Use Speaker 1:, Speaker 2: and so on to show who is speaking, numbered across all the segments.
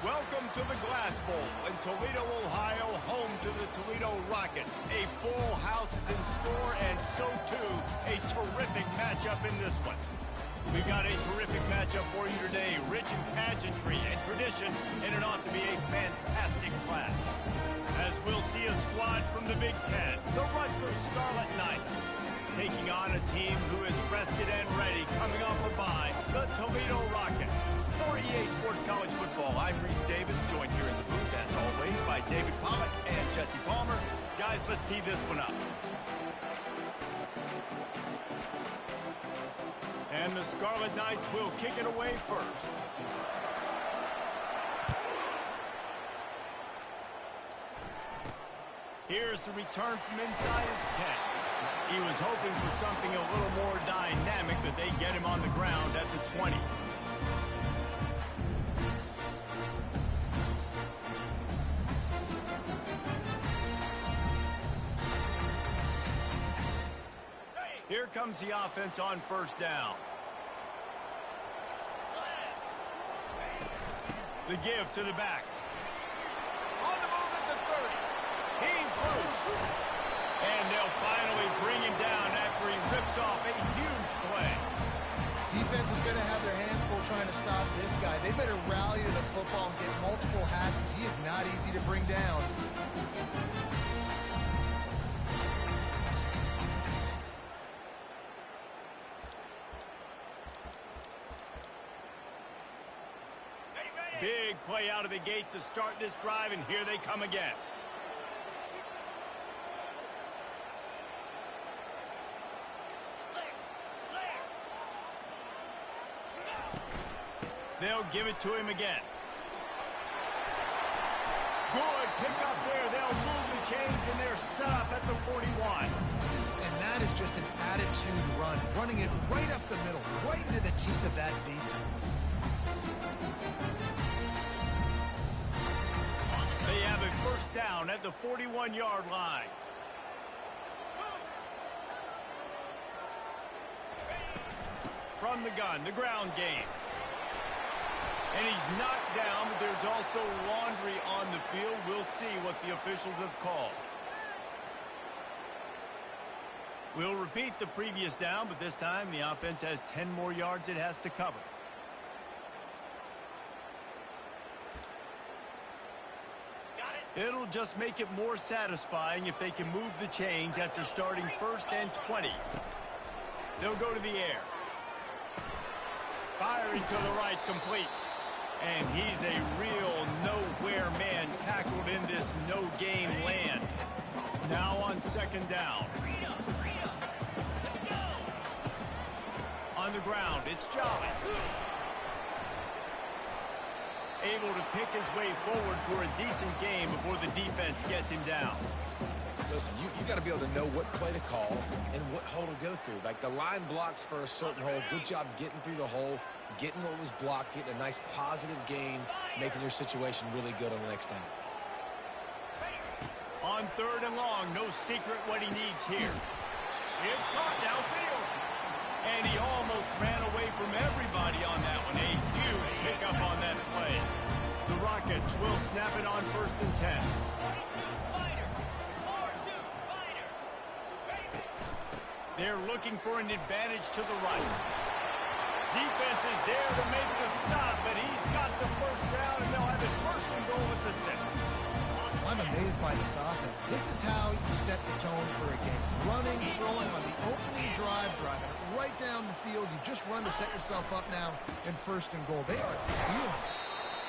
Speaker 1: Welcome to the Glass Bowl in Toledo, Ohio, home to the Toledo Rockets. A full house is in store, and so too, a terrific matchup in this one. We've got a terrific matchup for you today, rich in pageantry and tradition, and it ought to be a fantastic clash. As we'll see a squad from the Big Ten, the Rutgers Scarlet Knights, taking on a team who is rested and ready, coming off a bye, the Toledo Rockets. For EA Sports College Football, I'm Reese Davis, joined here in the booth, as always, by David Pollack and Jesse Palmer. Guys, let's tee this one up. And the Scarlet Knights will kick it away first. Here's the return from inside his 10. He was hoping for something a little more dynamic, but they get him on the ground at the 20. Here comes the offense on first down. The give to the back. On the move at the 30. He's loose. And they'll finally bring him down after he rips off a huge play.
Speaker 2: Defense is going to have their hands full trying to stop this guy. They better rally to the football and get multiple hats because he is not easy to bring down.
Speaker 1: Big play out of the gate to start this drive, and here they come again. They'll give it to him again. Good pickup there. They'll move the chains, and they're set up at the 41.
Speaker 2: And that is just an attitude run, running it right up the middle, right into the teeth of that defense.
Speaker 1: They have a first down at the 41-yard line. From the gun, the ground game. And he's knocked down, but there's also laundry on the field. We'll see what the officials have called. We'll repeat the previous down, but this time the offense has 10 more yards it has to cover. It'll just make it more satisfying if they can move the chains after starting first and 20. They'll go to the air. Firing to the right, complete. And he's a real nowhere man tackled in this no-game land. Now on second down. On the ground, it's Jolly. Able to pick his way forward for a decent game before the defense gets him down.
Speaker 3: Listen, you got to be able to know what play to call and what hole to go through. Like the line blocks for a certain hole. Good job getting through the hole, getting what was blocked, getting a nice positive gain, making your situation really good on the next down.
Speaker 1: On third and long, no secret what he needs here. It's caught downfield. And he almost ran away from everybody on that one. A huge pickup on that play. The Rockets will snap it on first and 10. They're looking for an advantage to the right. Defense is there to make the stop, but he's got the first down, and they'll have it first and goal at the 6.
Speaker 2: I'm amazed by this offense. This is how you set the tone for a game. Running, throwing on the opening drive, driving it right down the field. You just run to set yourself up now in first and goal. They are feeling it.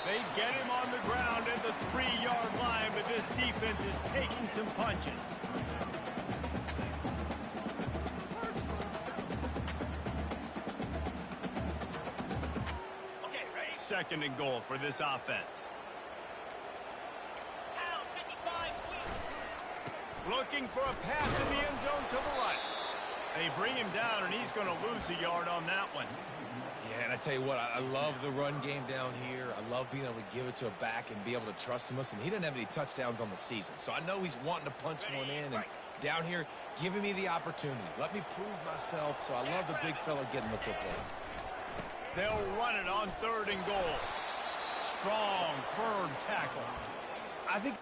Speaker 1: They get him on the ground at the 3-yard line, but this defense is taking some punches. Okay, ready? Second and goal for this offense. Looking for a pass in the end zone to the right. They bring him down, and he's going to lose a yard on that one.
Speaker 3: Yeah, and I tell you what, I love the run game down here. I love being able to give it to a back and be able to trust him. Listen, he doesn't have any touchdowns on the season, so I know he's wanting to punch one in. And down here, giving me the opportunity. Let me prove myself, so I love the big fella getting the football.
Speaker 1: They'll run it on third and goal. strong, firm tackle.
Speaker 3: I think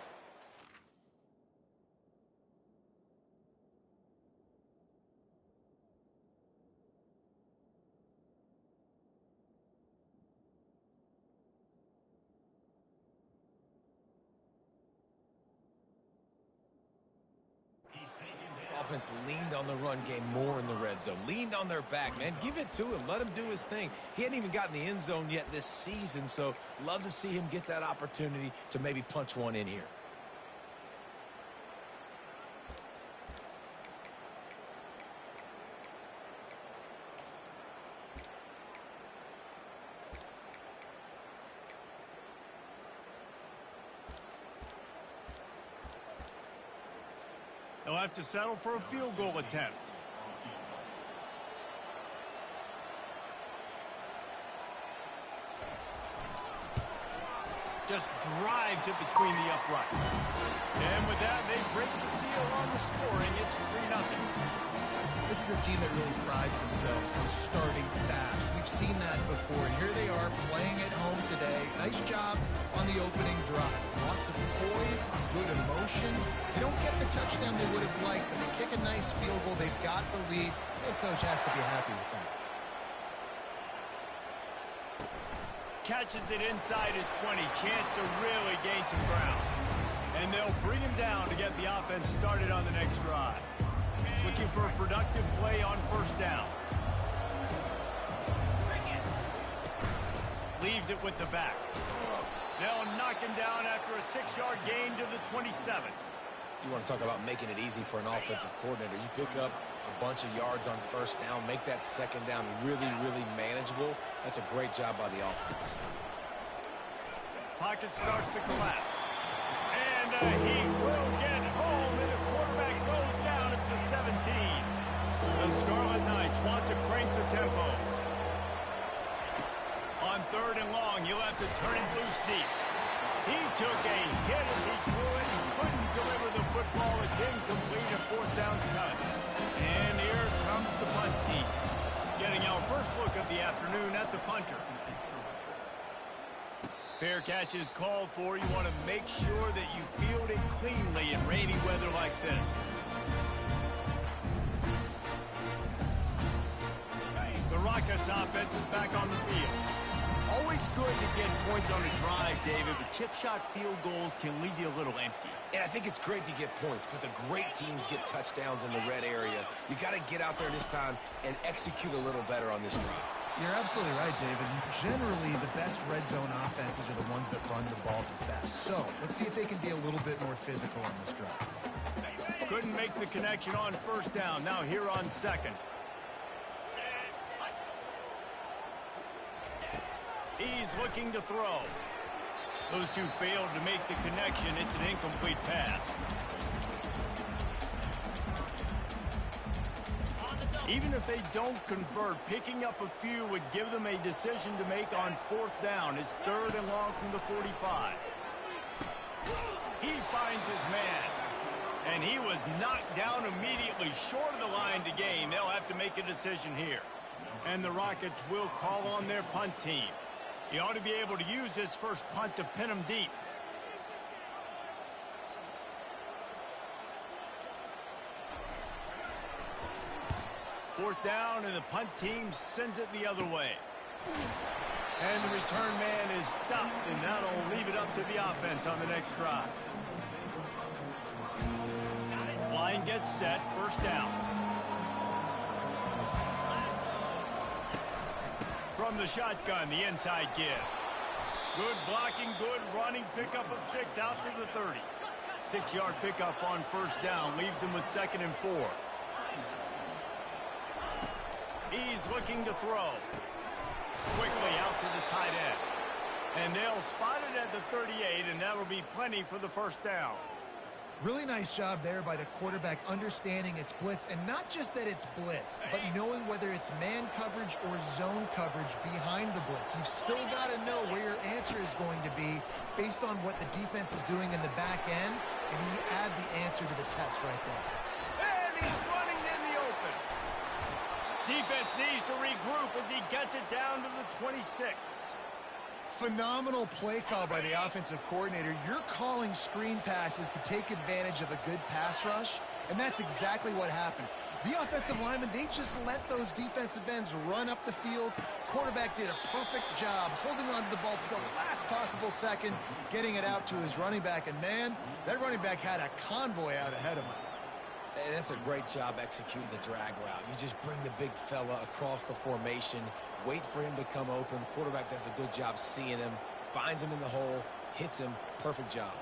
Speaker 3: this offense leaned on the run game more in the red zone. Leaned on their back, man. Give it to him. Let him do his thing. He hadn't even gotten the end zone yet this season, so love to see him get that opportunity to maybe punch one in here.
Speaker 1: They'll have to settle for a field goal attempt. Just drives it between the uprights. And with that, they break the seal on the scoring. It's 3-0.
Speaker 2: This is a team that really prides themselves on starting fast. We've seen that before, and here they are playing at home today. Nice job on the opening drive. Lots of poise, good emotion. They don't get the touchdown they would have liked, but they kick a nice field goal. They've got the lead. The coach has to be happy with that.
Speaker 1: Catches it inside his 20. Chance to really gain some ground. And they'll bring him down to get the offense started on the next drive. Looking for a productive play on first down. Leaves it with the back. They'll knock him down after a 6-yard gain to the 27.
Speaker 3: You want to talk about making it easy for an offensive coordinator. You pick up a bunch of yards on first down, make that second down really, really manageable. That's a great job by the offense.
Speaker 1: Pocket starts to collapse. And he will get home, and the quarterback goes down at the 17. The Scarlet Knights want to crank the tempo. On 3rd and long, he'll have to turn it loose deep. He took a hit as he threw it. He couldn't deliver the football. It's incomplete. A 4th down's cut. And here comes the punt team. Getting our first look of the afternoon at the punter. Fair catch is called for. You want to make sure that you field it cleanly in rainy weather like this. The Rockets offense is back on the field. Always good to get points on a drive, David, but chip shot field goals can leave you a little empty.
Speaker 3: And I think it's great to get points, but the great teams get touchdowns in the red area. You got to get out there this time and execute a little better on this drive.
Speaker 2: You're absolutely right, David. Generally, the best red zone offenses are the ones that run the ball the best. So let's see if they can be a little bit more physical on this drive.
Speaker 1: Couldn't make the connection on first down. Now here on 2nd. He's looking to throw. Those two failed to make the connection. It's an incomplete pass. Even if they don't convert, picking up a few would give them a decision to make on 4th down. It's 3rd and long from the 45. He finds his man. And he was knocked down immediately short of the line to gain. They'll have to make a decision here. And the Rockets will call on their punt team. He ought to be able to use this first punt to pin him deep. Fourth down, and the punt team sends it the other way. And the return man is stopped, and that'll leave it up to the offense on the next drive. Line gets set, first down. From the shotgun, the inside give. Good blocking, good running, pickup of 6 out to the 30. 6-yard pickup on first down, leaves him with 2nd and 4. He's looking to throw. Quickly out to the tight end. And they'll spot it at the 38, and that'll be plenty for the first down.
Speaker 2: Really nice job there by the quarterback understanding it's blitz, and not just that it's blitz, but knowing whether it's man coverage or zone coverage behind the blitz. You've still got to know where your answer is going to be based on what the defense is doing in the back end, and you add the answer to the test right there.
Speaker 1: And he's running in the open. Defense needs to regroup as he gets it down to the 26.
Speaker 2: Phenomenal play call by the offensive coordinator. You're calling screen passes to take advantage of a good pass rush, and that's exactly what happened. The offensive linemen, they just let those defensive ends run up the field. Quarterback did a perfect job holding on to the ball to the last possible second, getting it out to his running back. And, man, that running back had a convoy out ahead of him.
Speaker 3: And that's a great job executing the drag route. You just bring the big fella across the formation, wait for him to come open. The quarterback does a good job seeing him, finds him in the hole, hits him. Perfect job.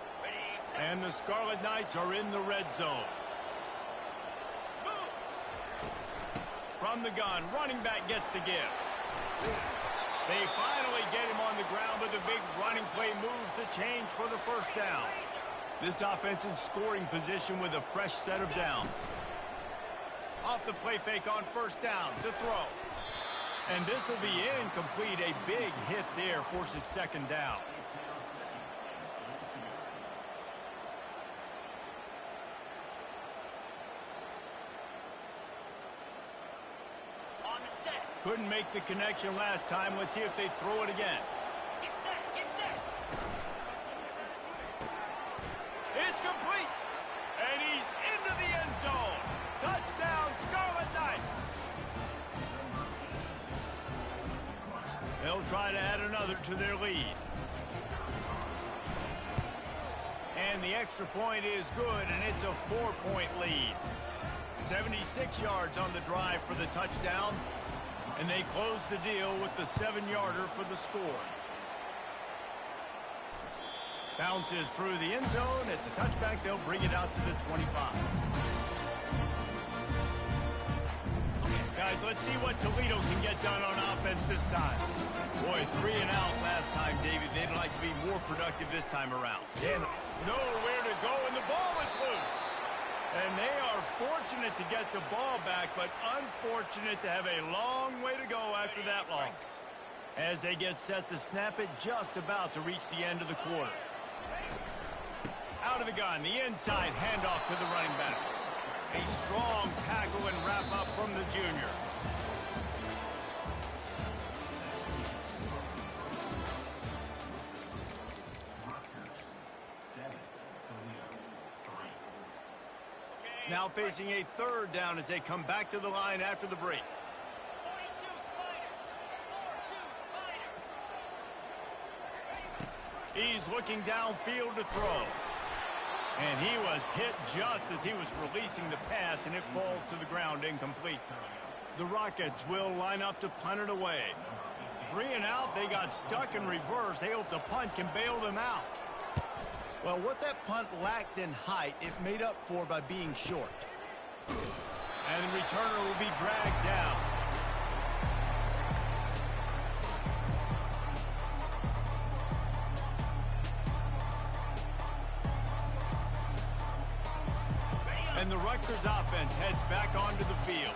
Speaker 1: And the Scarlet Knights are in the red zone. From the gun, running back gets to give. They finally get him on the ground, but the big running play moves the change for the first down. This offense in scoring position with a fresh set of downs. Off the play fake on first down to throw. And this will be incomplete. A big hit there forces second down. Couldn't make the connection last time. Let's see if they throw it again.
Speaker 4: Get set, get set.
Speaker 1: It's complete. And he's into the end zone. Touchdown, Scarlet Knights. They'll try to add another to their lead. And the extra point is good, and it's a 4-point lead. 76 yards on the drive for the touchdown. And they close the deal with the 7-yarder for the score. Bounces through the end zone. It's a touchback. They'll bring it out to the 25. Guys, let's see what Toledo can get done on offense this time. Boy, 3 and out last time, David. They'd like to be more productive this time around.
Speaker 3: Yeah.
Speaker 1: Nowhere to go, and the ball is loose. And they are fortunate to get the ball back, but unfortunate to have a long way to go after that loss. As they get set to snap it, just about to reach the end of the quarter. Out of the gun, the inside handoff to the running back. A strong tackle and wrap up from the junior. Now facing a third down as they come back to the line after the break. He's looking downfield to throw. And he was hit just as he was releasing the pass, and it falls to the ground incomplete. The Rockets will line up to punt it away. 3 and out, they got stuck in reverse. They hope the punt can bail them out. Well, what that punt lacked in height, it made up for by being short. And the returner will be dragged down. And the Rutgers offense heads back onto the field.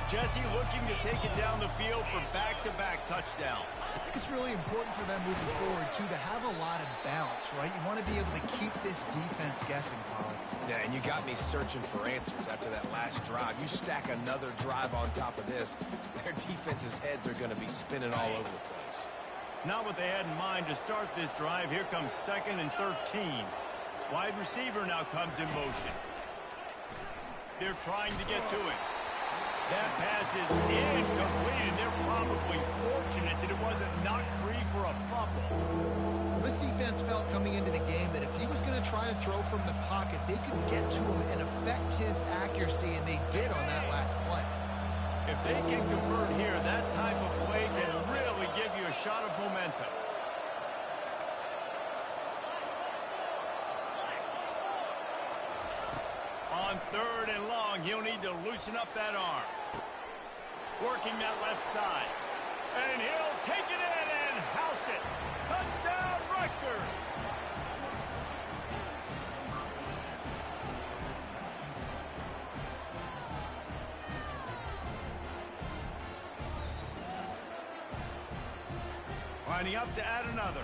Speaker 1: Jesse looking to take it down the field for back-to-back touchdowns.
Speaker 2: I think it's really important for them moving forward, too, to have a lot of balance, right? You want to be able to keep this defense guessing, Pollock.
Speaker 3: Yeah, and you got me searching for answers after that last drive. You stack another drive on top of this, their defense's heads are going to be spinning all over the place.
Speaker 1: Not what they had in mind to start this drive. Here comes 2nd and 13. Wide receiver now comes in motion. They're trying to get to it. That pass is incomplete, and they're probably fortunate that it wasn't knocked free for a fumble.
Speaker 2: This defense felt coming into the game that if he was going to try to throw from the pocket, they could get to him and affect his accuracy, and they did on that last play.
Speaker 1: If they can convert here, that type of play can really give you a shot of momentum. On 3rd and long, he'll need to loosen up that arm. Working that left side. And he'll take it in and house it. Touchdown, Rutgers! Lining up to add another.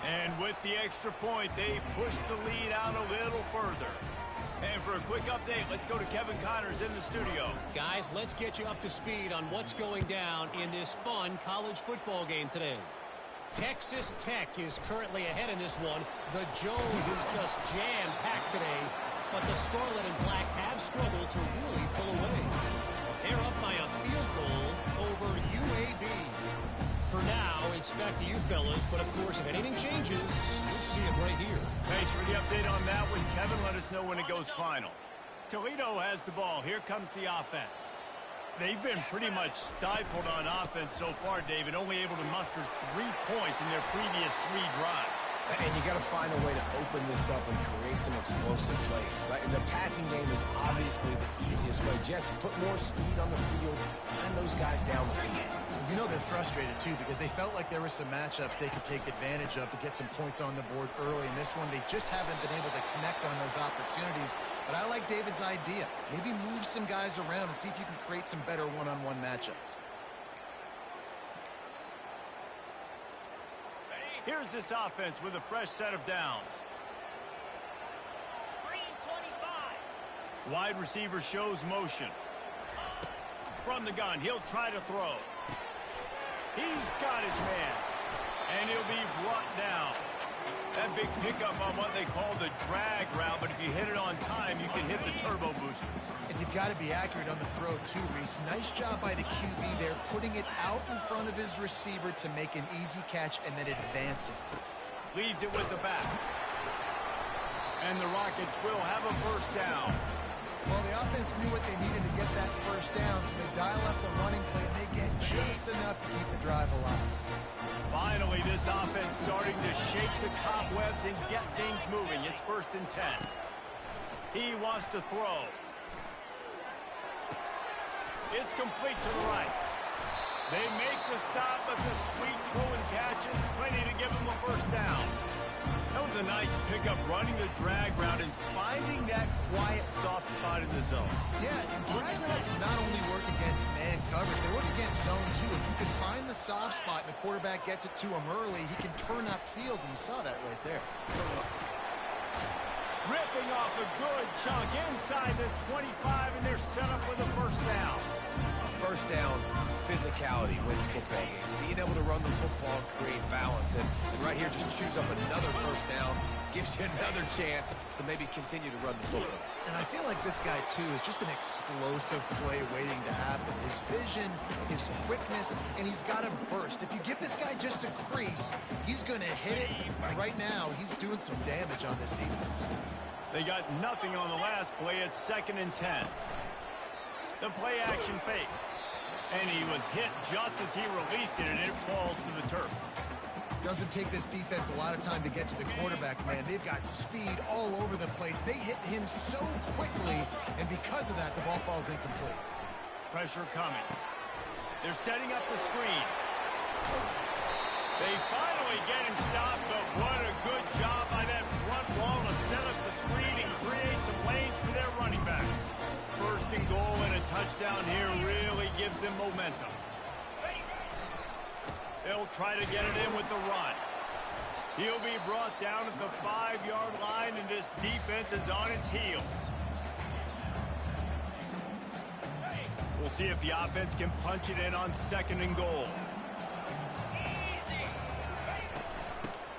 Speaker 1: And with the extra point, they push the lead out a little further. And for for a quick update, let's go to Kevin Connors in the studio.
Speaker 5: Guys, let's get you up to speed on what's going down in this fun college football game today. Texas Tech is currently ahead in this one. The Jones is just jam-packed today, but the Scarlet and Black have struggled to really pull away. They're up by a field goal over UAB. For now, it's back to you fellas, but of course, if anything changes, you'll see it right here.
Speaker 1: Thanks for the update on that one, Kevin. Let us know when it goes final. Toledo has the ball. Here comes the offense. They've been pretty much stifled on offense so far, David, only able to muster 3 points in their previous 3 drives.
Speaker 3: And you got to find a way to open this up and create some explosive plays. The passing game is obviously the easiest way. Jesse, put more speed on the field. Find those guys down the field.
Speaker 2: You know they're frustrated, too, because they felt like there were some matchups they could take advantage of to get some points on the board early. In this one, they just haven't been able to connect on those opportunities. But I like David's idea. Maybe move some guys around and see if you can create some better one-on-one matchups.
Speaker 1: Here's this offense with a fresh set of downs.
Speaker 4: Green 25.
Speaker 1: Wide receiver shows motion. From the gun, he'll try to throw. He's got his man. And he'll be brought down. That big pickup on what they call the drag route, but if you hit it on time, you can hit the turbo boosters.
Speaker 2: And you've got to be accurate on the throw, too, Reese. Nice job by the QB there, putting it out in front of his receiver to make an easy catch and then advance it.
Speaker 1: Leaves it with the back. And the Rockets will have a first down.
Speaker 2: Well, the offense knew what they needed to get that first down, so they dial up the running play, and they get just enough to keep the drive alive.
Speaker 1: Finally, this offense starting to shake the cobwebs and get things moving. It's 1st and 10. He wants to throw. It's complete to the right. They make the stop, but the sweet throw and catch is plenty to give him a first down. That was a nice pickup, running the drag route and finding that quiet, soft spot in the zone.
Speaker 2: Yeah, drag routes not only work against man coverage, they work against zone too. If you can find the soft spot and the quarterback gets it to him early, he can turn upfield, and you saw that right there.
Speaker 1: Ripping off a good chunk inside the 25, and they're set up with a first down.
Speaker 3: First down, physicality wins football games. Being able to run the football, create balance, and right here just choose up another first down, gives you another chance to maybe continue to run the football.
Speaker 2: And I feel like this guy, too, is just an explosive play waiting to happen. His vision, his quickness, and he's got a burst. If you give this guy just a crease, he's going to hit it. And right now, he's doing some damage on this defense.
Speaker 1: They got nothing on the last play. It's 2nd and 10. The play action fake. And he was hit just as he released it, and it falls to the turf.
Speaker 2: Doesn't take this defense a lot of time to get to the quarterback, man. They've got speed all over the place. They hit him so quickly, and because of that, the ball falls incomplete.
Speaker 1: Pressure coming. They're setting up the screen. They finally get him stopped, but what a good job by that front wall to set up the screen and create some lanes for their running back. 1st and goal and a touchdown here really gives them momentum. They'll try to get it in with the run. He'll be brought down at the 5-yard line, and this defense is on its heels. We'll see if the offense can punch it in on 2nd and goal.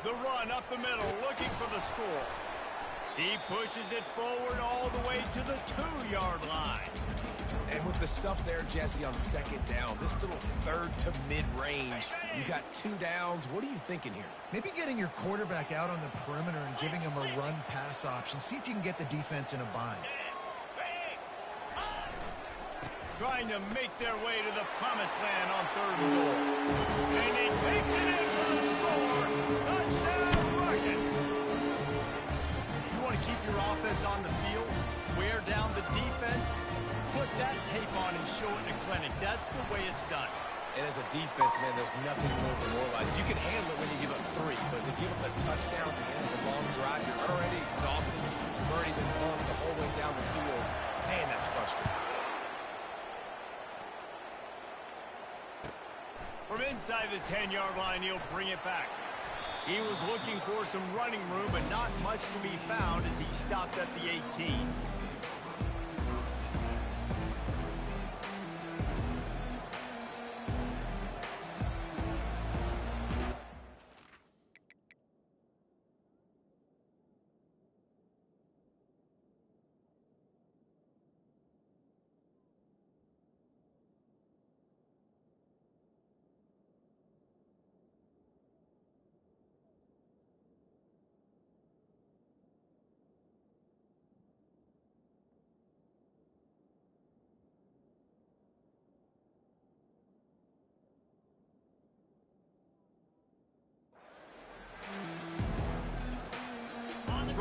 Speaker 1: The run up the middle, looking for the score. He pushes it forward all the way to the 2-yard line.
Speaker 3: And with the stuff there, Jesse, on 2nd down, this little 3rd to mid-range, you got 2 downs. What are you thinking here?
Speaker 2: Maybe getting your quarterback out on the perimeter and giving him a run-pass option. See if you can get the defense in a bind.
Speaker 1: Trying to make their way to the promised land on 3rd and goal. And he takes it in for the score. Touchdown, Rocket. You want to keep your offense on the field? Wear down the defense? Put that tape on and show it in a clinic. That's the way it's done.
Speaker 3: And as a defense, man, there's nothing more demoralizing. You can handle it when you give up 3, but to give up a touchdown at the end of a long drive, you're already exhausted. You've already been bumped the whole way down the field. Man, that's frustrating.
Speaker 1: From inside the 10-yard line, he'll bring it back. He was looking for some running room, but not much to be found as he stopped at the 18.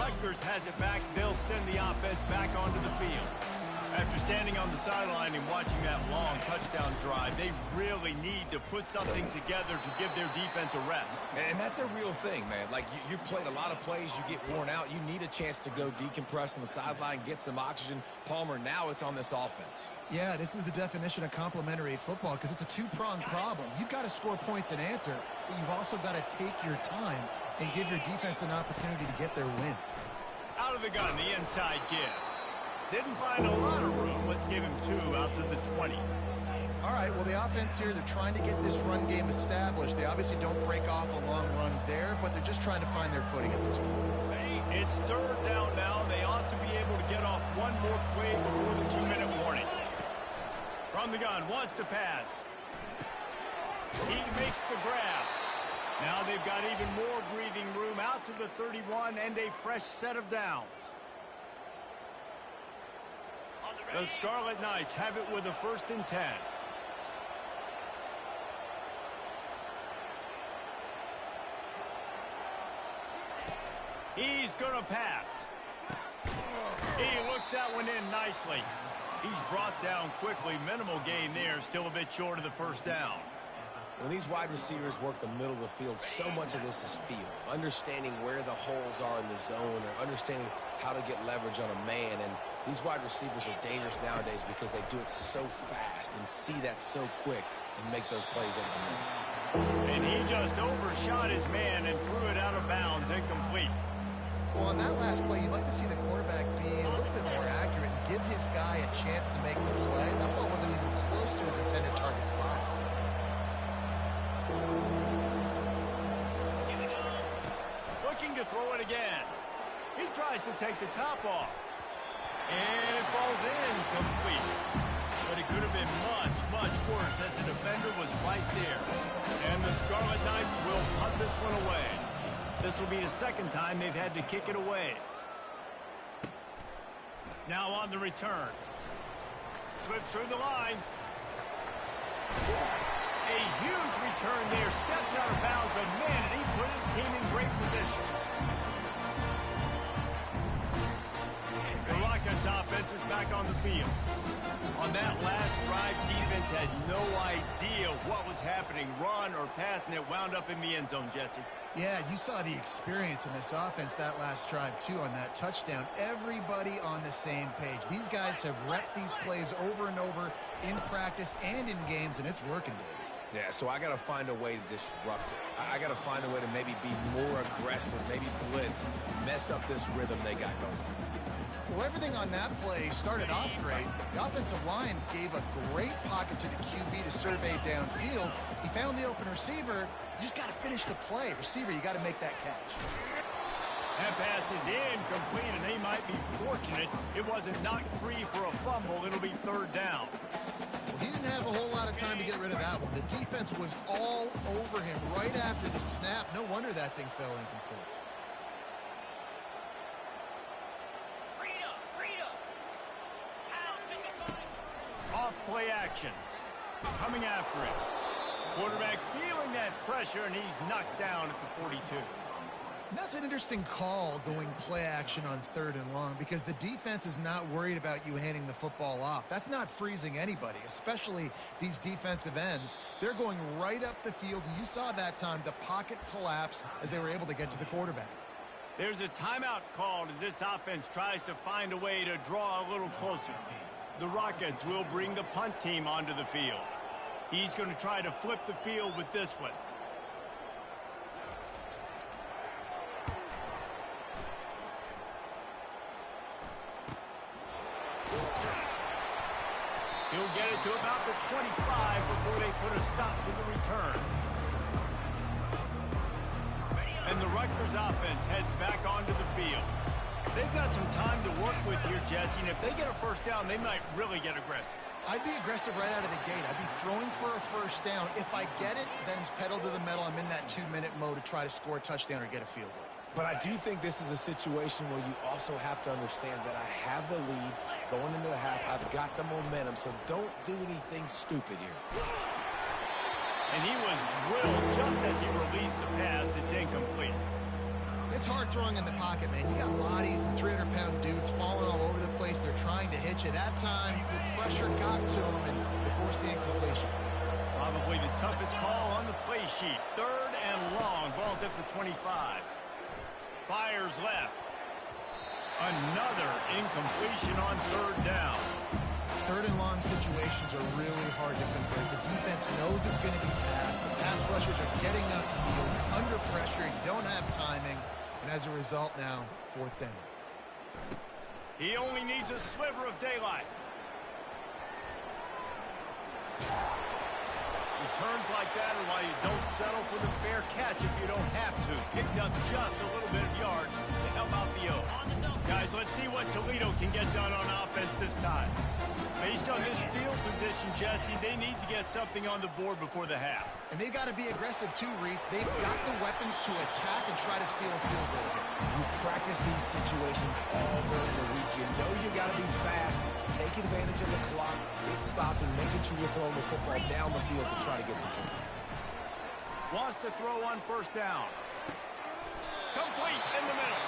Speaker 1: Rutgers has it back. They'll send the offense back onto the field. After standing on the sideline and watching that long touchdown drive, they really need to put something together to give their defense a rest.
Speaker 3: And that's a real thing, man. Like, you played a lot of plays, you get worn out. You need a chance to go decompress on the sideline, get some oxygen. Palmer, now it's on this offense.
Speaker 2: Yeah, this is the definition of complementary football because it's a two-pronged problem. You've got to score points and answer, but you've also got to take your time and give your defense an opportunity to get their win.
Speaker 1: Out of the gun, the inside give. Didn't find a lot of room. Let's give him 2 out to the 20.
Speaker 2: All right, well, the offense here, they're trying to get this run game established. They obviously don't break off a long run there, but they're just trying to find their footing at this point.
Speaker 1: It's 3rd down now. They ought to be able to get off one more play before the 2-minute warning. From the gun, wants to pass. He makes the grab. Now they've got even more breathing room out to the 31 and a fresh set of downs. The Scarlet Knights have it with a 1st and 10. He's going to pass. He looks that one in nicely. He's brought down quickly. Minimal gain there. Still a bit short of the 1st down.
Speaker 3: When these wide receivers work the middle of the field, so much of this is feel. Understanding where the holes are in the zone or understanding how to get leverage on a man. And these wide receivers are dangerous nowadays because they do it so fast and see that so quick and make those plays over the middle.
Speaker 1: And he just overshot his man and threw it out of bounds, incomplete.
Speaker 2: Well, on that last play, you'd like to see the quarterback be a little bit more accurate and give his guy a chance to make the play. That ball wasn't even close to his intended target spot.
Speaker 1: Looking to throw it again. He tries to take the top off. And it falls in complete. But it could have been much, much worse as the defender was right there. And the Scarlet Knights will punt this one away. This will be the 2nd time they've had to kick it away. Now on the return. Slips through the line. A huge return there. Steps out of bounds, but man, did he put his team in great position. The Rockets offense is back on the field. On that last drive, defense had no idea what was happening. Run or pass, and it wound up in the end zone, Jesse.
Speaker 2: Yeah, you saw the experience in this offense that last drive, too, on that touchdown. Everybody on the same page. These guys have repped these plays over and over in practice and in games, and it's working, Dave.
Speaker 3: Yeah, so I got to find a way to disrupt it. I got to find a way to maybe be more aggressive, maybe blitz, mess up this rhythm they got going.
Speaker 2: Well, everything on that play started off great. The offensive line gave a great pocket to the QB to survey downfield. He found the open receiver. You just got to finish the play. Receiver, you got to make that catch.
Speaker 1: That pass is incomplete, and they might be fortunate it wasn't knocked free for a fumble. It'll be 3rd down.
Speaker 2: Well, he didn't have a whole lot of time to get rid of that one. The defense was all over him right after the snap. No wonder that thing fell incomplete.
Speaker 1: Off play action. Coming after it. Quarterback feeling that pressure, and he's knocked down at the 42.
Speaker 2: And that's an interesting call, going play action on 3rd and long, because the defense is not worried about you handing the football off. That's not freezing anybody, especially these defensive ends. They're going right up the field. You saw that time the pocket collapse as they were able to get to the quarterback.
Speaker 1: There's a timeout called as this offense tries to find a way to draw a little closer. The Rockets will bring the punt team onto the field. He's going to try to flip the field with this one. He'll get it to about the 25 before they put a stop to the return. And the Rutgers offense heads back onto the field. They've got some time to work with here, Jesse, and if they get a 1st down, they might really get aggressive.
Speaker 2: I'd be aggressive right out of the gate. I'd be throwing for a 1st down. If I get it, then it's pedal to the metal. I'm in that 2-minute mode to try to score a touchdown or get a field goal.
Speaker 3: But I do think this is a situation where you also have to understand that I have the lead going into the half. I've got the momentum, so don't do anything stupid here.
Speaker 1: And he was drilled just as he released the pass. It's incomplete.
Speaker 2: It's hard throwing in the pocket, man. You got bodies and 300-pound dudes falling all over the place. They're trying to hit you. That time, the pressure got to them, and they forced the incompletion.
Speaker 1: Probably the toughest call on the play sheet. 3rd and long. Ball's at the 25. Fires left. Another incompletion on 3rd down.
Speaker 2: 3rd and long situations are really hard to convert. The defense knows it's going to be passed. The pass rushers are getting upfield. You're under pressure. You don't have timing. And as a result now, 4th down.
Speaker 1: He only needs a sliver of daylight. Returns like that are why you don't settle for the fair catch if you don't have to. Picks up just a little bit of yards to help out the O. Guys, let's see what Toledo can get done on offense this time. Based on this field position, Jesse, they need to get something on the board before the half.
Speaker 2: And they've got to be aggressive too, Reese. They've got the weapons to attack and try to steal a field goal here.
Speaker 3: You practice these situations all during the week. You know you got to be fast, take advantage of the clock, get stopped, and making sure you're throwing the football down the field to try to get some points.
Speaker 1: Wants to throw on 1st down. Complete in the middle.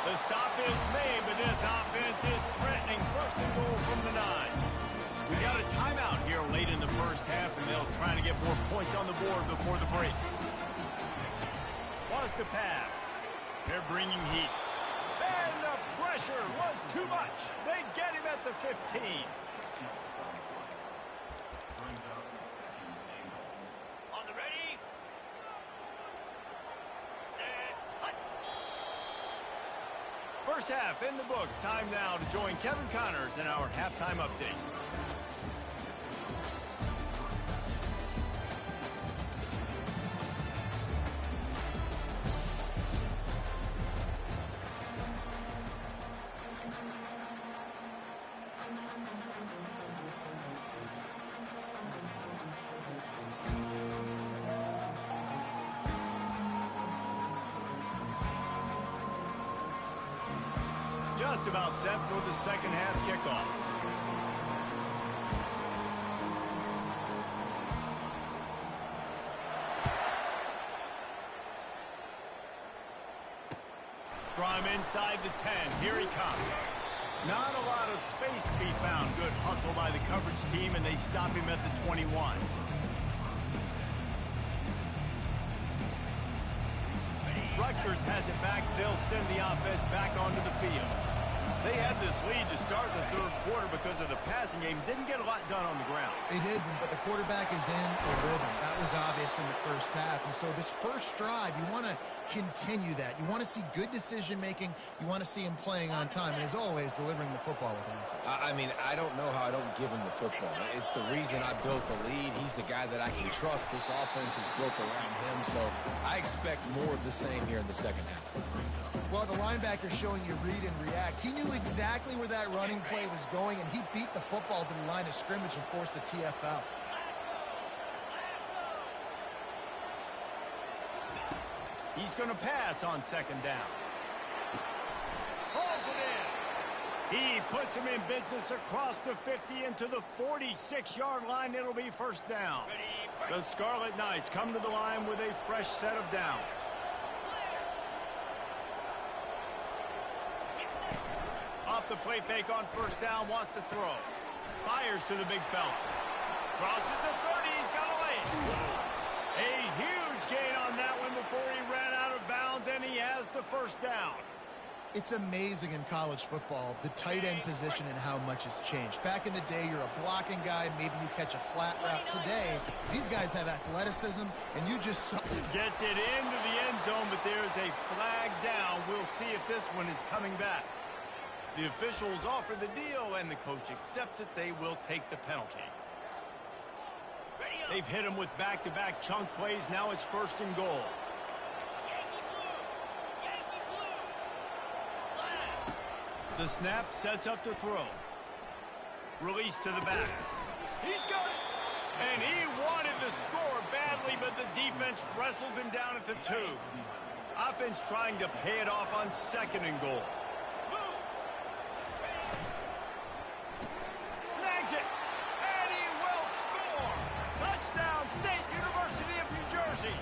Speaker 1: The stop is made, but this offense is threatening 1st and goal from the 9. We got a timeout here late in the 1st half, and they'll try to get more points on the board before the break. Wants to pass. They're bringing heat. And the pressure was too much. They get him at the 15.
Speaker 4: On the ready. Set. Hut.
Speaker 1: First half in the books. Time now to join Kevin Connors in our halftime update. Just about set for the second half kickoff. From inside the 10, here he comes. Not a lot of space to be found. Good hustle by the coverage team, and they stop him at the 21. Rutgers has it back. They'll send the offense back onto the field. They had this lead to start the 3rd quarter because of the passing game. Didn't get a lot done on the ground.
Speaker 2: They did, but the quarterback is in a rhythm. That was obvious in the 1st half. And so this first drive, you want to continue that. You want to see good decision-making. You want to see him playing on time. And as always, delivering the football with accuracy.
Speaker 3: I mean, I don't know how I don't give him the football. It's the reason I built the lead. He's the guy that I can trust. This offense is built around him. So I expect more of the same here in the second half.
Speaker 2: Well, the linebacker showing you read and react. He knew exactly where that running play was going, and he beat the football to the line of scrimmage and forced the TFL.
Speaker 1: He's going to pass on 2nd down. Hauls it in. He puts him in business across the 50 into the 46-yard line. It'll be 1st down. The Scarlet Knights come to the line with a fresh set of downs. Off the play fake on 1st down, wants to throw. Fires to the big fella. Crosses the 30, he's got a lane. A huge gain on that one before he ran out of bounds, and he has the 1st down.
Speaker 2: It's amazing in college football, the tight end position and how much has changed. Back in the day, you're a blocking guy, maybe you catch a flat route. Today, these guys have athleticism, and you just saw...
Speaker 1: Gets it into the end zone, but there's a flag down. We'll see if this one is coming back. The officials offer the deal, and the coach accepts it. They will take the penalty. They've hit him with back-to-back chunk plays. Now it's 1st and goal. The snap sets up to throw. Release to the back. He's got it. And he wanted the score badly, but the defense wrestles him down at the 2. Offense trying to pay it off on 2nd and goal. Snags it. And he will score. Touchdown, State University of New Jersey.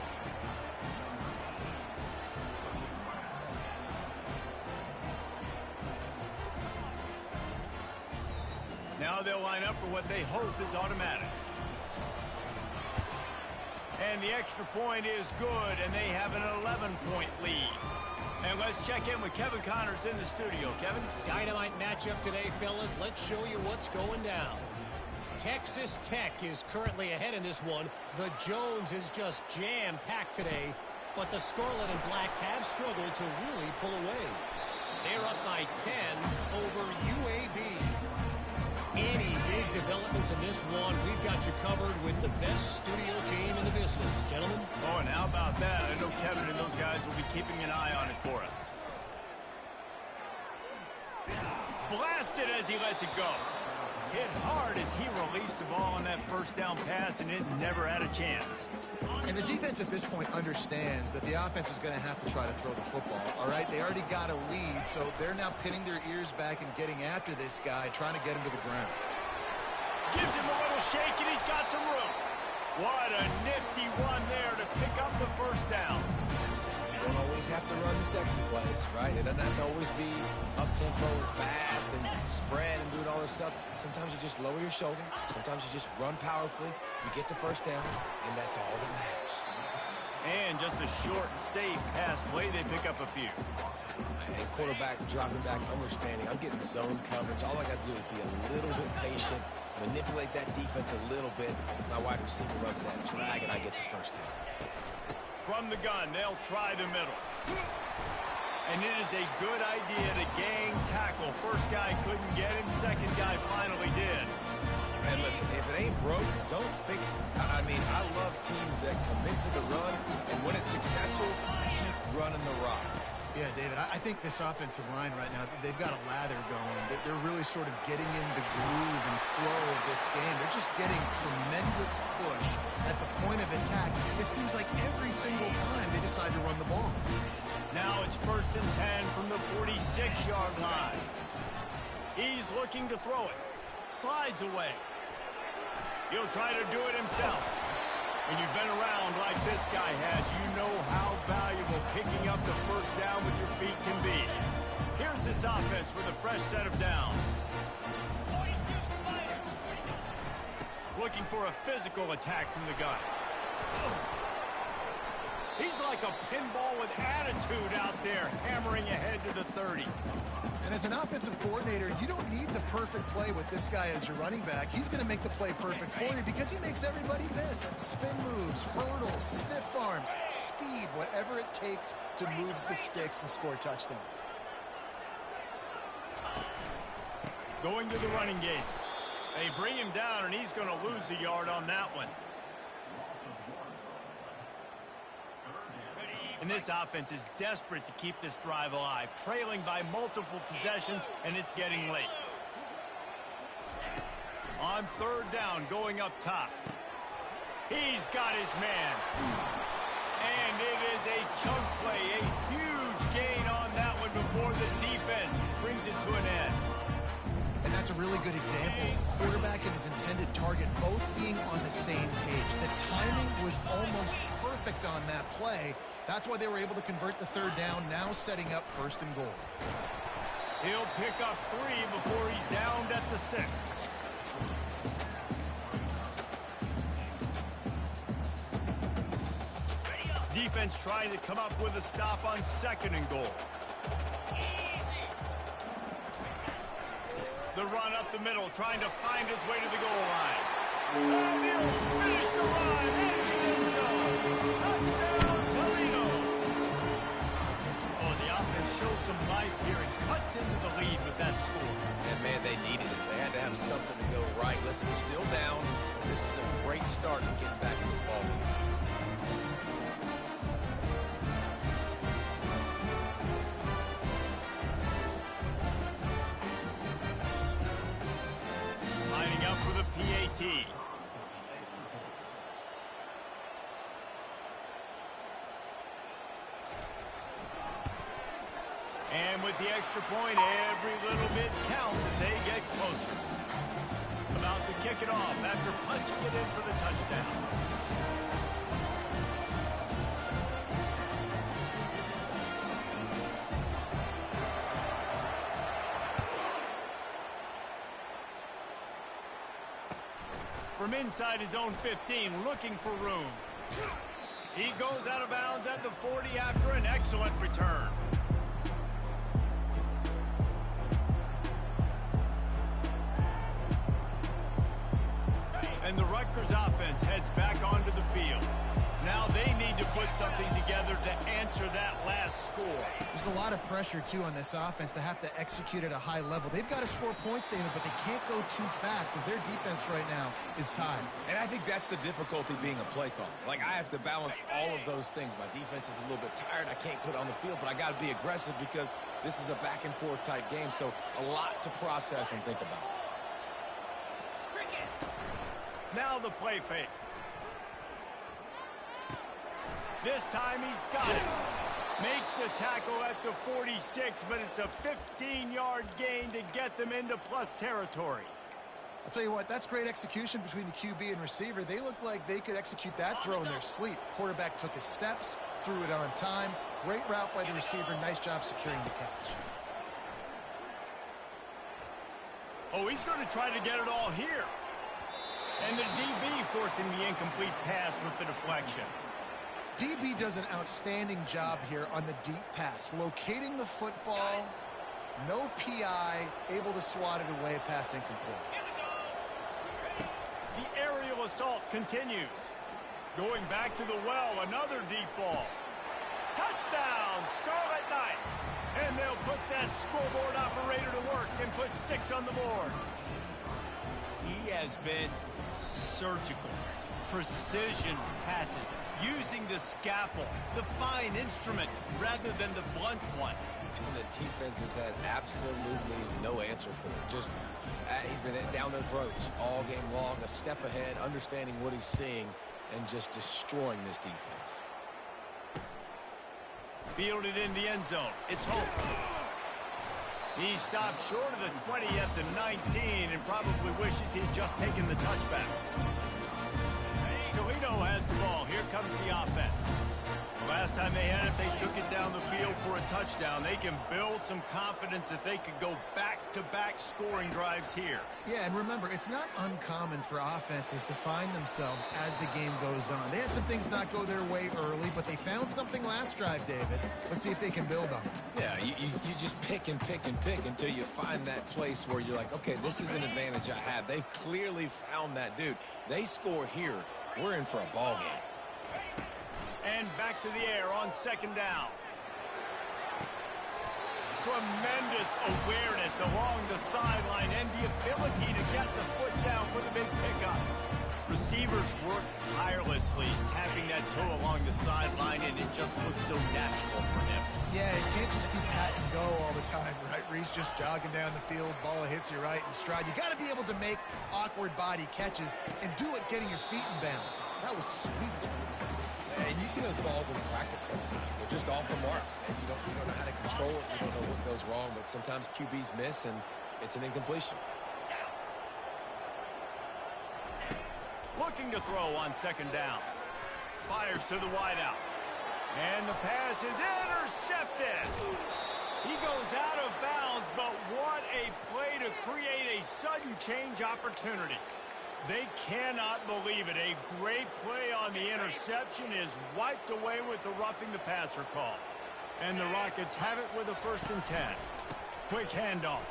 Speaker 1: Now they'll line up for what they hope is automatic. And the extra point is good, and they have an 11-point lead. And let's check in with Kevin Connors in the studio. Kevin?
Speaker 5: Dynamite matchup today, fellas. Let's show you what's going down. Texas Tech is currently ahead in this one. The Jones is just jam-packed today, but the Scarlet and Black have struggled to really pull away. They're up by 10 over UAB. Any big developments in this one, we've got you covered with the best studio team in the business. Gentlemen?
Speaker 1: Oh, and how about that? I know Kevin and those guys will be keeping an eye on it for us. Blasted as he lets it go. Hit hard as he released the ball on that first down pass, and it never had a chance.
Speaker 2: And the defense at this point understands that the offense is going to have to try to throw the football, all right? They already got a lead, so they're now pinning their ears back and getting after this guy, trying to get him to the ground.
Speaker 1: Gives him a little shake, and he's got some room. What a nifty run there to pick up the first down.
Speaker 3: You don't always have to run the sexy plays, right? It doesn't have to always be up-tempo, fast, and spread and doing all this stuff. Sometimes you just lower your shoulder. Sometimes you just run powerfully. You get the first down, and that's all that matters.
Speaker 1: And just a short, safe pass play, they pick up a few.
Speaker 3: And quarterback dropping back, understanding. I'm getting zone coverage. All I got to do is be a little bit patient, manipulate that defense a little bit. My wide receiver runs that drag, and I get the first down.
Speaker 1: From the gun, they'll try the middle. And it is a good idea to gang tackle. First guy couldn't get him, second guy finally did.
Speaker 3: And listen, if it ain't broke, don't fix it. I mean, I love teams that commit to the run, and when it's successful, keep running the rock.
Speaker 2: Yeah, David, I think this offensive line right now, they've got a lather going. They're really sort of getting in the groove and flow of this game. They're just getting tremendous push at the point of attack. It seems like every single time they decide to run the ball.
Speaker 1: Now it's 1st and 10 from the 46-yard line. He's looking to throw it. Slides away. He'll try to do it himself. When you've been around like this guy has, you know how valuable picking up the first down with your feet can be. Here's this offense with a fresh set of downs. Looking for a physical attack from the gun. He's like a pinball with attitude out there, hammering ahead to the 30.
Speaker 2: And as an offensive coordinator, you don't need the perfect play with this guy as your running back. He's going to make the play perfect for you because he makes everybody miss. Spin moves, hurdles, stiff arms, speed, whatever it takes to move the sticks and score touchdowns.
Speaker 1: Going to the running game. They bring him down, and he's going to lose a yard on that one. And this offense is desperate to keep this drive alive, trailing by multiple possessions, and it's getting late. On 3rd down, going up top. He's got his man. And it is a chunk play, a huge gain on that one before the defense brings it to an end.
Speaker 2: And that's a really good example. Quarterback and his intended target both being on the same page. The timing was almost perfect on that play. That's why they were able to convert the 3rd down, now setting up 1st and goal.
Speaker 1: He'll pick up 3 before he's downed at the 6. Defense trying to come up with a stop on 2nd and goal. The run up the middle, trying to find his way to the goal line. And he'll finish the run in the end zone. Touchdown, Toledo. Oh, the offense shows some life here and cuts into the lead with that score.
Speaker 3: And, man, they needed it. They had to have something to go right. Listen, still down. This is a great start to getting back in this ballgame.
Speaker 1: Lining up for the PAT. And with the extra point, every little bit counts as they get closer. About to kick it off after punching it in for the touchdown. from inside his own 15, looking for room. He goes out of bounds at the 40 after an excellent return. And the Rutgers offense heads back onto the field. Now they need to put something together to answer that last score.
Speaker 2: There's a lot of pressure, too, on this offense to have to execute at a high level. They've got to score points, David, but they can't go too fast because their defense right now is tied.
Speaker 3: And I think that's the difficulty being a play caller. Like, I have to balance all of those things. My defense is a little bit tired. I can't put it on the field, but I got to be aggressive because this is a back-and-forth type game, so a lot to process and think about.
Speaker 1: Now the play fake. This time he's got it. Makes the tackle at the 46, but it's a 15-yard gain to get them into plus territory.
Speaker 2: I'll tell you what, that's great execution between the QB and receiver. They look like they could execute that throw in their sleep. Quarterback took his steps, threw it on time. Great route by the receiver. Nice job securing the catch.
Speaker 1: Oh, he's going to try to get it all here. And the DB forcing the incomplete pass with the deflection.
Speaker 2: DB does an outstanding job here on the deep pass. Locating the football, no PI, able to swat it away, pass incomplete.
Speaker 1: The aerial assault continues. Going back to the well, another deep ball. Touchdown, Scarlet Knights. And they'll put that scoreboard operator to work and put 6 on the board. He has been surgical, precision passes, using the scalpel, the fine instrument, rather than the blunt one.
Speaker 3: And the defense has had absolutely no answer for him. Just, he's been down their throats all game long, a step ahead, understanding what he's seeing, and just destroying this defense.
Speaker 1: Fielded in the end zone. It's Hope. He stopped short of the 20 at the 19 and probably wishes he'd just taken the touchback. Toledo has the ball. Here comes the offense. Last time they had it, they took it down the field for a touchdown. They can build some confidence that they could go back-to-back scoring drives here.
Speaker 2: Yeah, and remember, it's not uncommon for offenses to find themselves as the game goes on. They had some things not go their way early, but they found something last drive, David. Let's see if they can build on it.
Speaker 3: Yeah, you just pick and pick and pick until you find that place where you're like, okay, this is an advantage I have. They've clearly found that dude. They score here. We're in for a ball game.
Speaker 1: And back to the air on second down. Tremendous awareness along the sideline and the ability to get the foot down for the big pickup. Receivers work tirelessly, tapping that toe along the sideline, and it just looks so natural for him.
Speaker 2: Yeah, it can't just be pat and go all the time, right? Reese just jogging down the field, ball hits you right in stride. You got to be able to make awkward body catches and do it getting your feet in bounds. That was sweet.
Speaker 3: And you see those balls in practice sometimes. They're just off the mark. And you don't know how to control it. You don't know what goes wrong. But sometimes QBs miss, and it's an incompletion.
Speaker 1: Looking to throw on second down. Fires to the wideout. And the pass is intercepted. He goes out of bounds, but what a play to create a sudden change opportunity. They cannot believe it. A great play on the interception is wiped away with the roughing the passer call. And the Rockets have it with a 1st and 10. Quick handoff.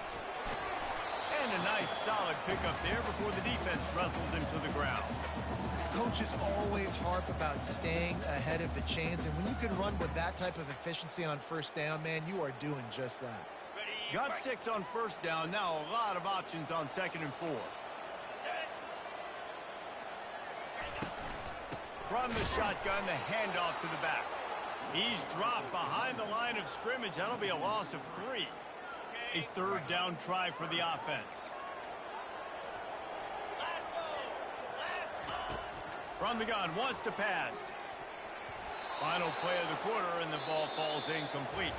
Speaker 1: And a nice solid pickup there before the defense wrestles him to the ground.
Speaker 2: Coaches always harp about staying ahead of the chains, and when you can run with that type of efficiency on 1st down, man, you are doing just that.
Speaker 1: Got 6 on 1st down. Now a lot of options on 2nd and 4. From the shotgun, the handoff to the back. He's dropped behind the line of scrimmage. That'll be a loss of 3. A 3rd down try for the offense. From the gun, wants to pass. Final play of the quarter, and the ball falls incomplete.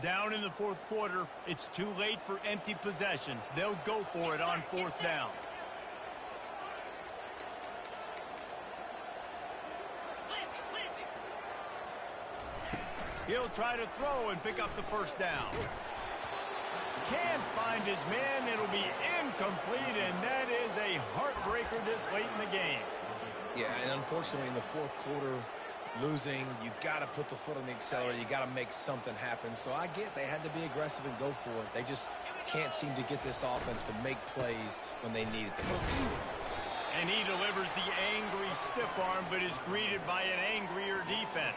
Speaker 1: Down in the 4th quarter, it's too late for empty possessions. They'll go for it on 4th down. He'll try to throw and pick up the first down. Can't find his man. It'll be incomplete, and that is a heartbreaker this late in the game.
Speaker 3: Yeah, and unfortunately in the fourth quarter, losing, you got to put the foot on the accelerator. You got to make something happen. So I get they had to be aggressive and go for it. They just can't seem to get this offense to make plays when they need it the most.
Speaker 1: And he delivers the angry stiff arm, but is greeted by an angrier defense.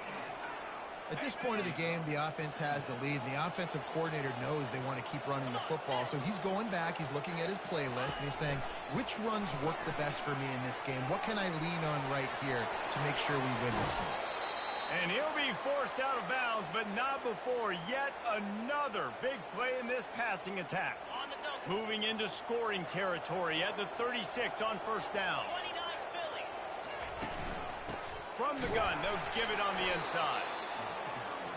Speaker 2: At this point of the game, the offense has the lead. The offensive coordinator knows they want to keep running the football. So he's going back, he's looking at his playlist, and he's saying, which runs work the best for me in this game? What can I lean on right here to make sure we win this one?
Speaker 1: And he'll be forced out of bounds, but not before yet another big play in this passing attack. Moving into scoring territory at the 36 on first down. From the gun, they'll give it on the inside.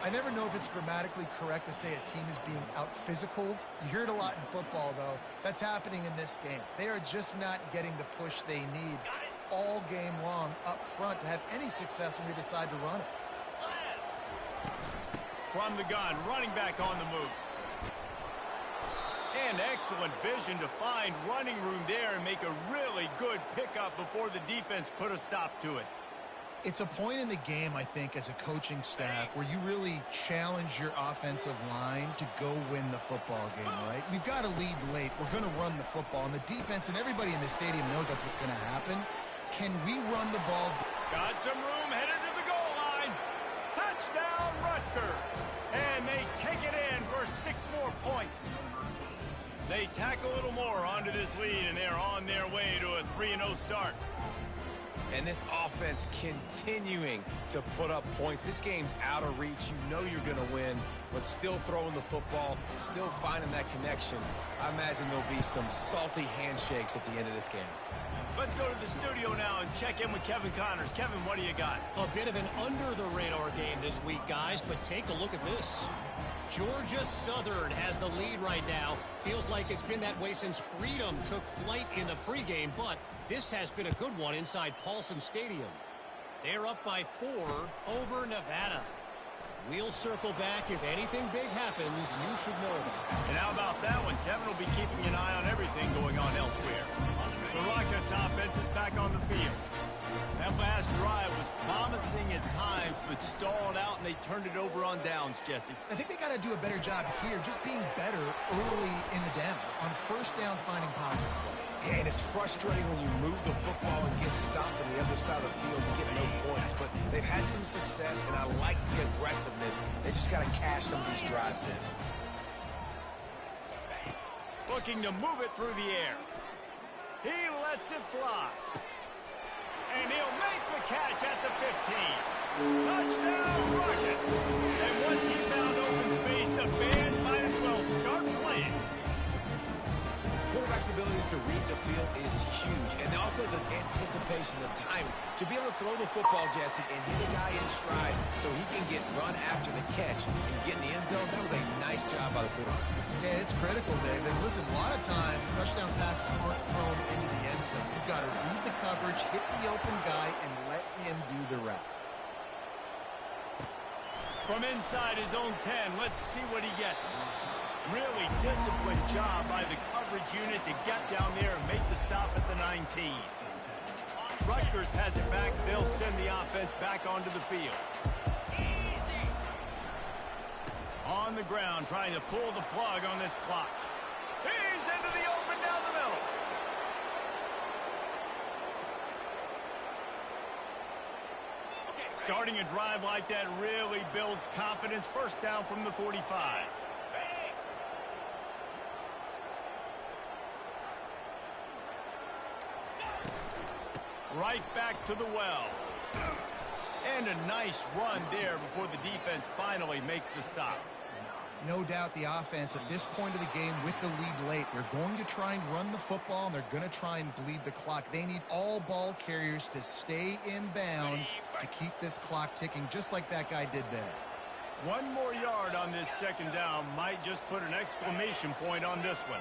Speaker 2: I never know if it's grammatically correct to say a team is being out-physicaled. You hear it a lot in football, though. That's happening in this game. They are just not getting the push they need all game long up front to have any success when they decide to run it.
Speaker 1: From the gun, running back on the move. And excellent vision to find running room there and make a really good pickup before the defense put a stop to it.
Speaker 2: It's a point in the game, I think, as a coaching staff where you really challenge your offensive line to go win the football game, right? We've got to lead late. We're going to run the football. And the defense and everybody in the stadium knows that's what's going to happen. Can we run the ball?
Speaker 1: Got some room, headed to the goal line. Touchdown, Rutgers. And they take it in for 6 more points. They tack a little more onto this lead, and they're on their way to a 3-0 start.
Speaker 3: And this offense continuing to put up points. This game's out of reach. You know you're going to win, but still throwing the football, still finding that connection. I imagine there'll be some salty handshakes at the end of this game.
Speaker 1: Let's go to the studio now and check in with Kevin Connors. Kevin, what do you got?
Speaker 5: A bit of an under-the-radar game this week, guys, but take a look at this. Georgia Southern has the lead right now. Feels like it's been that way since Freedom took flight in the pregame, but this has been a good one inside Paulson Stadium. They're up by 4 over Nevada. We'll circle back. If anything big happens, you should know that.
Speaker 1: And how about that one? Kevin will be keeping an eye on everything going on elsewhere. The Rockets offense is back on the field. That last drive was promising at times, but stalled out, and they turned it over on downs, Jesse.
Speaker 2: I think they got to do a better job here, just being better early in the downs. On first down, finding positive plays.
Speaker 3: Yeah, and it's frustrating when you move the football and get stopped on the other side of the field and get no points. But they've had some success, and I like the aggressiveness. They just got to cash some of these drives in.
Speaker 1: Looking to move it through the air. He lets it fly. And he'll make the catch at the 15. Touchdown, Rocket. And once he found open space, the band might as well start playing.
Speaker 3: Quarterback's abilities to read the field is huge. And also the anticipation, the timing. To be able to throw the football, Jesse, and hit a guy in stride so he can get run after the catch and get in the end zone, that was a nice job by the quarterback.
Speaker 2: Yeah, it's critical, David. Listen, a lot of times, touchdown passes aren't thrown into the end zone. You've got to read the coverage, hit the open guy, and let him do the rest.
Speaker 1: From inside his own 10, let's see what he gets. Really disciplined job by the coverage unit to get down there and make the stop at the 19. Rutgers has it back. They'll send the offense back onto the field. On the ground, trying to pull the plug on this clock. He's into the open down the middle. Starting a drive like that really builds confidence. First down from the 45. Right back to the well. And a nice run there before the defense finally makes the stop.
Speaker 2: No doubt the offense at this point of the game with the lead late, they're going to try and run the football, and they're going to try and bleed the clock. They need all ball carriers to stay in bounds to keep this clock ticking, just like that guy did there.
Speaker 1: 1 more yard on this second down might just put an exclamation point on this one.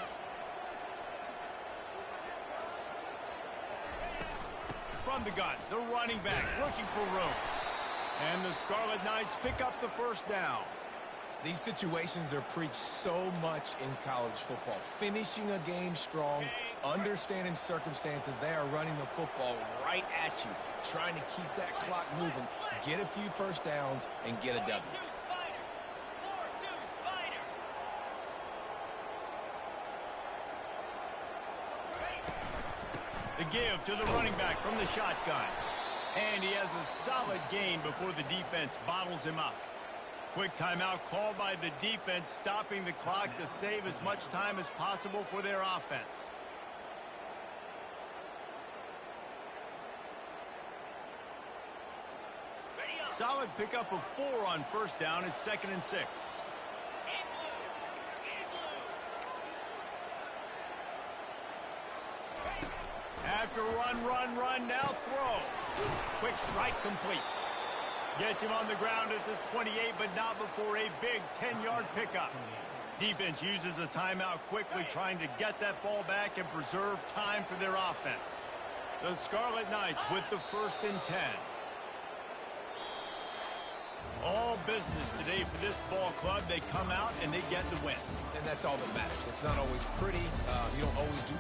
Speaker 1: From the gun, the running back looking for room. And the Scarlet Knights pick up the first down.
Speaker 3: These situations are preached so much in college football. Finishing a game strong, understanding circumstances. They are running the football right at you, trying to keep that clock moving, get a few first downs, and get a W.
Speaker 4: 4-2 Spider.
Speaker 1: The give to the running back from the shotgun. And he has a solid gain before the defense bottles him up. Quick timeout called by the defense, stopping the clock to save as much time as possible for their offense. Solid pickup of 4 on first down. It's 2nd and 6. After run, now throw. Quick strike complete. Gets him on the ground at the 28, but not before a big 10-yard pickup. Defense uses a timeout quickly, trying to get that ball back and preserve time for their offense. The Scarlet Knights with the 1st and 10. All business today for this ball club. They come out and they get the win.
Speaker 3: And that's all that matters. It's not always pretty. You don't always do